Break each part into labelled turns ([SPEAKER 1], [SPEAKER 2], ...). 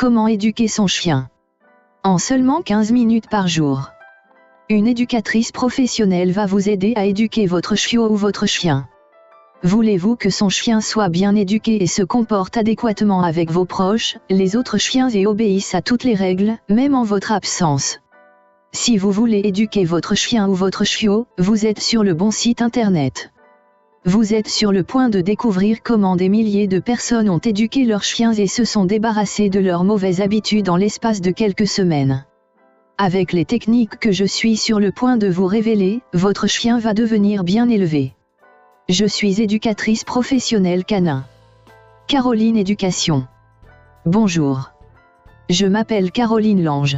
[SPEAKER 1] Comment éduquer son chien? En seulement 15 minutes par jour. Une éducatrice professionnelle va vous aider à éduquer votre chiot ou votre chien. Voulez-vous que son chien soit bien éduqué et se comporte adéquatement avec vos proches, les autres chiens et obéisse à toutes les règles, même en votre absence? Si vous voulez éduquer votre chien ou votre chiot, vous êtes sur le bon site internet. Vous êtes sur le point de découvrir comment des milliers de personnes ont éduqué leurs chiens et se sont débarrassés de leurs mauvaises habitudes en l'espace de quelques semaines. Avec les techniques que je suis sur le point de vous révéler, votre chien va devenir bien élevé. Je suis éducatrice professionnelle canin. Caroline Éducation. Bonjour. Je m'appelle Caroline Lange.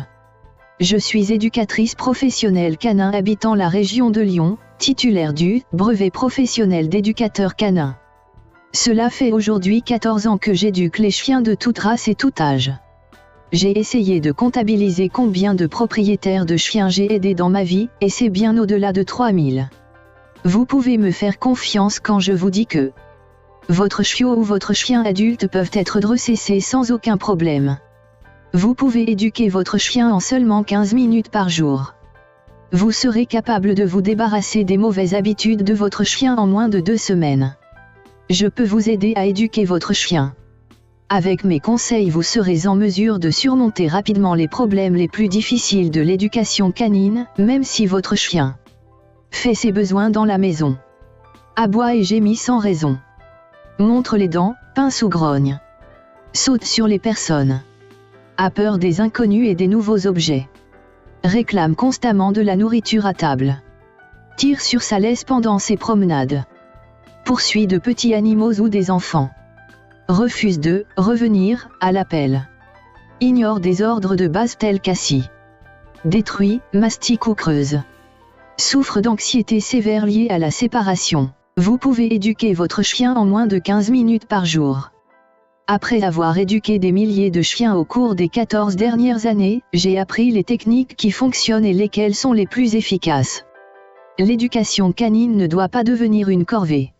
[SPEAKER 1] Je suis éducatrice professionnelle canin habitant la région de Lyon, titulaire du brevet professionnel d'éducateur canin. Cela fait aujourd'hui 14 ans que j'éduque les chiens de toute race et tout âge. J'ai essayé de comptabiliser combien de propriétaires de chiens j'ai aidé dans ma vie, et c'est bien au-delà de 3000. Vous pouvez me faire confiance quand je vous dis que votre chiot ou votre chien adulte peuvent être dressés sans aucun problème. Vous pouvez éduquer votre chien en seulement 15 minutes par jour. Vous serez capable de vous débarrasser des mauvaises habitudes de votre chien en moins de 2 semaines. Je peux vous aider à éduquer votre chien. Avec mes conseils, vous serez en mesure de surmonter rapidement les problèmes les plus difficiles de l'éducation canine, même si votre chien fait ses besoins dans la maison, aboie et gémit sans raison, montre les dents, pince ou grogne, saute sur les personnes, a peur des inconnus et des nouveaux objets, réclame constamment de la nourriture à table, tire sur sa laisse pendant ses promenades, poursuit de petits animaux ou des enfants, refuse de revenir à l'appel, ignore des ordres de base tels qu'assis, détruit, mastique ou creuse, souffre d'anxiété sévère liée à la séparation. Vous pouvez éduquer votre chien en moins de 15 minutes par jour. Après avoir éduqué des milliers de chiens au cours des 14 dernières années, j'ai appris les techniques qui fonctionnent et lesquelles sont les plus efficaces. L'éducation canine ne doit pas devenir une corvée.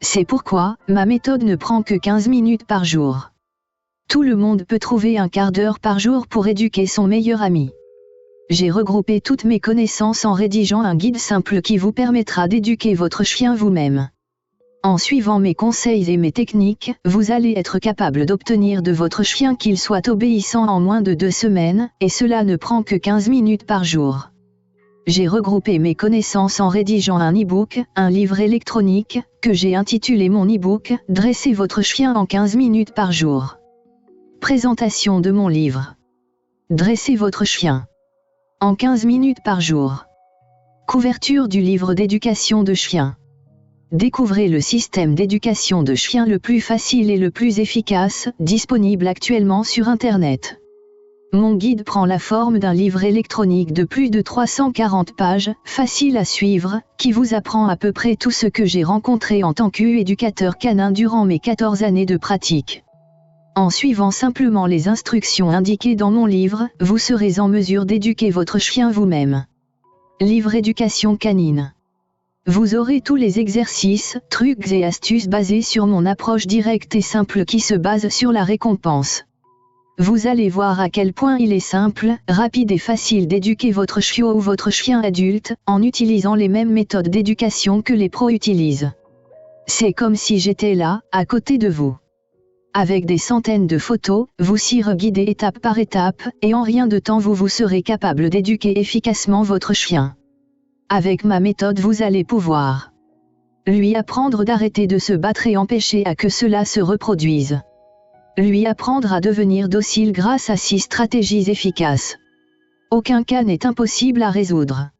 [SPEAKER 1] C'est pourquoi, ma méthode ne prend que 15 minutes par jour. Tout le monde peut trouver un quart d'heure par jour pour éduquer son meilleur ami. J'ai regroupé toutes mes connaissances en rédigeant un guide simple qui vous permettra d'éduquer votre chien vous-même. En suivant mes conseils et mes techniques, vous allez être capable d'obtenir de votre chien qu'il soit obéissant en moins de 2 semaines, et cela ne prend que 15 minutes par jour. J'ai regroupé mes connaissances en rédigeant un e-book, un livre électronique, que j'ai intitulé mon e-book « Dressez votre chien en 15 minutes par jour ». Présentation de mon livre. Dressez votre chien en 15 minutes par jour. Couverture du livre d'éducation de chiens. Découvrez le système d'éducation de chiens le plus facile et le plus efficace, disponible actuellement sur Internet. Mon guide prend la forme d'un livre électronique de plus de 340 pages, facile à suivre, qui vous apprend à peu près tout ce que j'ai rencontré en tant qu'éducateur canin durant mes 14 années de pratique. En suivant simplement les instructions indiquées dans mon livre, vous serez en mesure d'éduquer votre chien vous-même. Livre éducation canine. Vous aurez tous les exercices, trucs et astuces basés sur mon approche directe et simple qui se base sur la récompense. Vous allez voir à quel point il est simple, rapide et facile d'éduquer votre chiot ou votre chien adulte, en utilisant les mêmes méthodes d'éducation que les pros utilisent. C'est comme si j'étais là, à côté de vous. Avec des centaines de photos, vous serez guidé étape par étape, et en rien de temps vous serez capable d'éduquer efficacement votre chien. Avec ma méthode vous allez pouvoir lui apprendre d'arrêter de se battre et empêcher à que cela se reproduise. Lui apprendre à devenir docile grâce à 6 stratégies efficaces. Aucun cas n'est impossible à résoudre.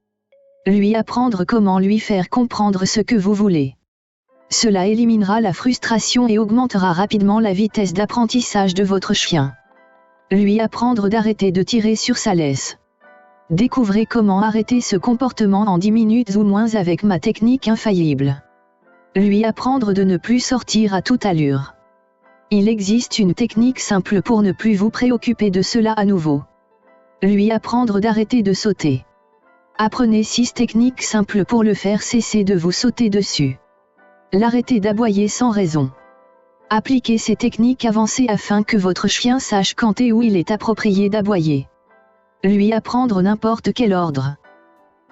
[SPEAKER 1] Lui apprendre comment lui faire comprendre ce que vous voulez. Cela éliminera la frustration et augmentera rapidement la vitesse d'apprentissage de votre chien. Lui apprendre d'arrêter de tirer sur sa laisse. Découvrez comment arrêter ce comportement en 10 minutes ou moins avec ma technique infaillible. Lui apprendre de ne plus sortir à toute allure. Il existe une technique simple pour ne plus vous préoccuper de cela à nouveau. Lui apprendre d'arrêter de sauter. Apprenez 6 techniques simples pour le faire cesser de vous sauter dessus. L'arrêter d'aboyer sans raison. Appliquez ces techniques avancées afin que votre chien sache quand et où il est approprié d'aboyer. Lui apprendre n'importe quel ordre.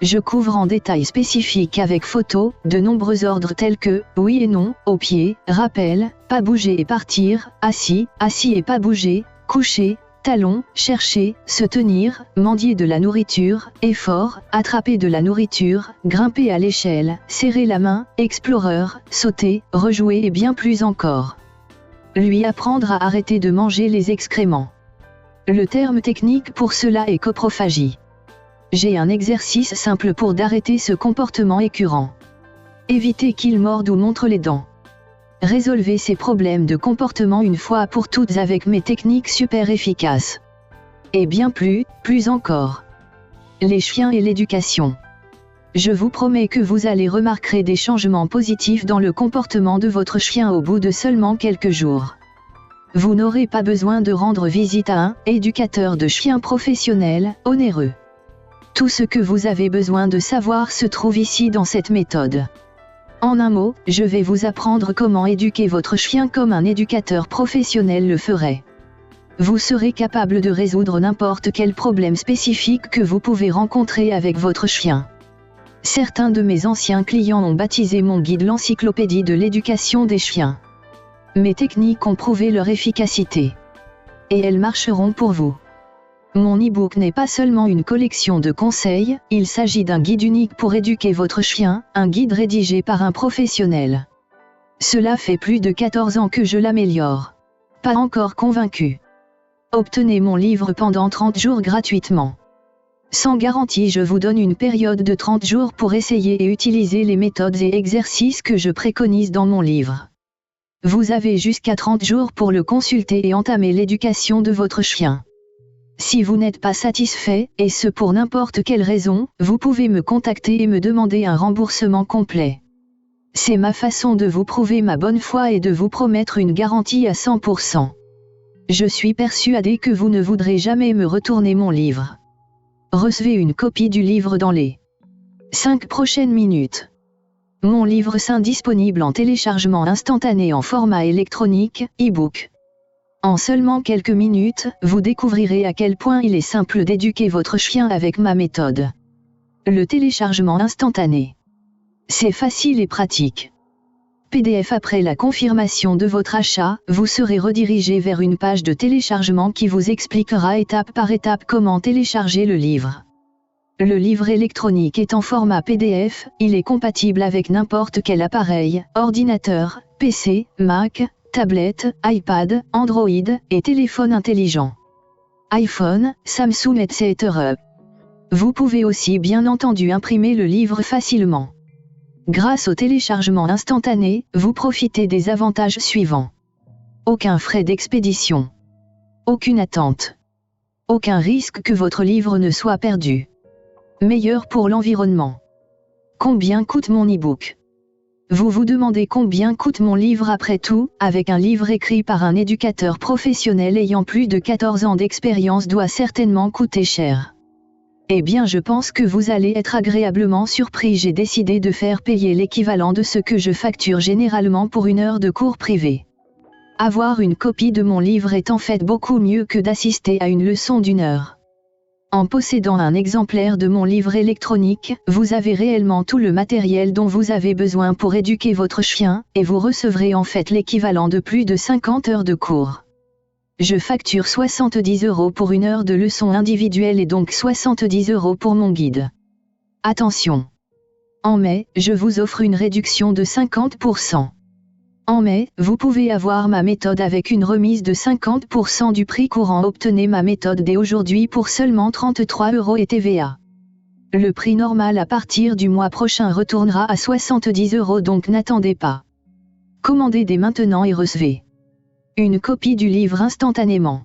[SPEAKER 1] Je couvre en détail spécifique avec photo, de nombreux ordres tels que, oui et non, au pied, rappel, pas bouger et partir, assis, assis et pas bouger, coucher, talon, chercher, se tenir, mendier de la nourriture, effort, attraper de la nourriture, grimper à l'échelle, serrer la main, explorer, sauter, rejouer et bien plus encore. Lui apprendre à arrêter de manger les excréments. Le terme technique pour cela est coprophagie. J'ai un exercice simple pour d'arrêter ce comportement écœurant. Évitez qu'il morde ou montre les dents. Résolvez ces problèmes de comportement une fois pour toutes avec mes techniques super efficaces. Et bien plus encore. Les chiens et l'éducation. Je vous promets que vous allez remarquer des changements positifs dans le comportement de votre chien au bout de seulement quelques jours. Vous n'aurez pas besoin de rendre visite à un éducateur de chiens professionnel, onéreux. Tout ce que vous avez besoin de savoir se trouve ici dans cette méthode. En un mot, je vais vous apprendre comment éduquer votre chien comme un éducateur professionnel le ferait. Vous serez capable de résoudre n'importe quel problème spécifique que vous pouvez rencontrer avec votre chien. Certains de mes anciens clients ont baptisé mon guide l'encyclopédie de l'éducation des chiens. Mes techniques ont prouvé leur efficacité. Et elles marcheront pour vous. Mon e-book n'est pas seulement une collection de conseils, il s'agit d'un guide unique pour éduquer votre chien, un guide rédigé par un professionnel. Cela fait plus de 14 ans que je l'améliore. Pas encore convaincu? Obtenez mon livre pendant 30 jours gratuitement. Sans garantie, je vous donne une période de 30 jours pour essayer et utiliser les méthodes et exercices que je préconise dans mon livre. Vous avez jusqu'à 30 jours pour le consulter et entamer l'éducation de votre chien. Si vous n'êtes pas satisfait, et ce pour n'importe quelle raison, vous pouvez me contacter et me demander un remboursement complet. C'est ma façon de vous prouver ma bonne foi et de vous promettre une garantie à 100%. Je suis persuadé que vous ne voudrez jamais me retourner mon livre. Recevez une copie du livre dans les 5 prochaines minutes. Mon livre sain disponible en téléchargement instantané en format électronique, e-book. En seulement quelques minutes, vous découvrirez à quel point il est simple d'éduquer votre chien avec ma méthode. Le téléchargement instantané. C'est facile et pratique. PDF après la confirmation de votre achat, vous serez redirigé vers une page de téléchargement qui vous expliquera étape par étape comment télécharger le livre. Le livre électronique est en format PDF, il est compatible avec n'importe quel appareil, ordinateur, PC, Mac, tablette, iPad, Android, et téléphone intelligent. iPhone, Samsung etc. Vous pouvez aussi bien entendu imprimer le livre facilement. Grâce au téléchargement instantané, vous profitez des avantages suivants. Aucun frais d'expédition. Aucune attente. Aucun risque que votre livre ne soit perdu. Meilleur pour l'environnement. Combien coûte mon e-book ? Vous vous demandez combien coûte mon livre après tout, avec un livre écrit par un éducateur professionnel ayant plus de 14 ans d'expérience doit certainement coûter cher. Eh bien je pense que vous allez être agréablement surpris, j'ai décidé de faire payer l'équivalent de ce que je facture généralement pour une heure de cours privé. Avoir une copie de mon livre est en fait beaucoup mieux que d'assister à une leçon d'une heure. En possédant un exemplaire de mon livre électronique, vous avez réellement tout le matériel dont vous avez besoin pour éduquer votre chien, et vous recevrez en fait l'équivalent de plus de 50 heures de cours. Je facture 70 € pour une heure de leçon individuelle et donc 70 € pour mon guide. Attention! En mai, je vous offre une réduction de 50%. En mai, vous pouvez avoir ma méthode avec une remise de 50% du prix courant. Obtenez ma méthode dès aujourd'hui pour seulement 33 € et TVA. Le prix normal à partir du mois prochain retournera à 70 €, donc n'attendez pas. Commandez dès maintenant et recevez une copie du livre instantanément.